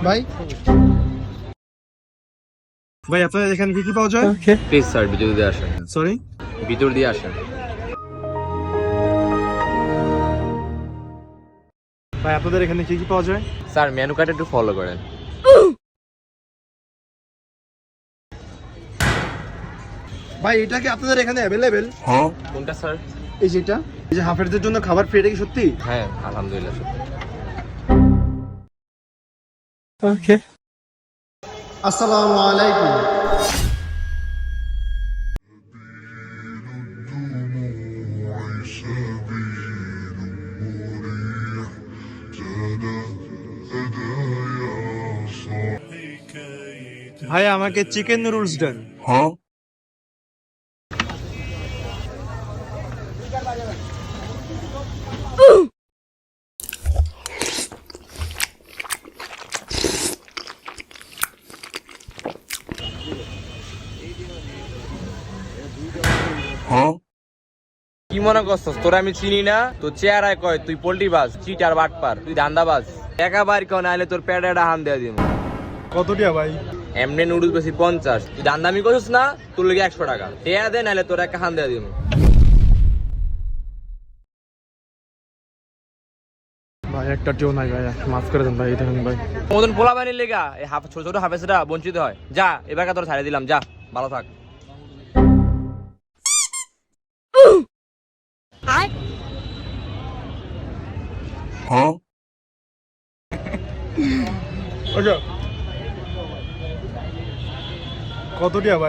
ভাই ভাই আপনাদের এখানে কি কি পাওয়া যায়? প্লিজ স্যার ভিতর দিয়ে আসেন। সরি, ভিতর দিয়ে আসেন। ভাই আপনাদের এখানে কি কি পাওয়া যায়? স্যার মেনু কার্ড একটু ফলো করেন। ভাই এটা কি আপনাদের এখানে অ্যাভেলেবেল? কোনটা স্যার? এই যেটা, এই যে হাফেরদের জন্য খাবার ফ্রি, এটা কি সত্যি? হ্যাঁ আলহামদুলিল্লাহ সত্যি। ওকে, আসসালামু আলাইকুম। ভাই আমাকে চিকেন নুডলস দেন। কি মনে করছস তোরা আমি চিনি না? তোর চেহারায় কয় তুই পোল্ট্রি বাজ, চিটার বাটপার, তুই ধান্দাবাজ। টাকা বার কেউ নাইলে তোর পেটে একটা হান দেওয়া দিব। কত টাকা ভাই? এমনি নুডলস বেশি 50, তুই দান্দামি করছিস না? তোর লেগে 100 টাকা টেয়া দে, নাইলে তোর একটা হান দেওয়া দিব। ভাই একটা টিও নাই ভাই, মাফ করে দেন ভাই, দেখেন ভাই। মতন পোলা বানির লেগা এই ছোট ছোট হাফেজরা বঞ্চিত হয়। যা এবার তোর ছাড়ে দিলাম, যা ভালো থাক। কত টাকা ভাই?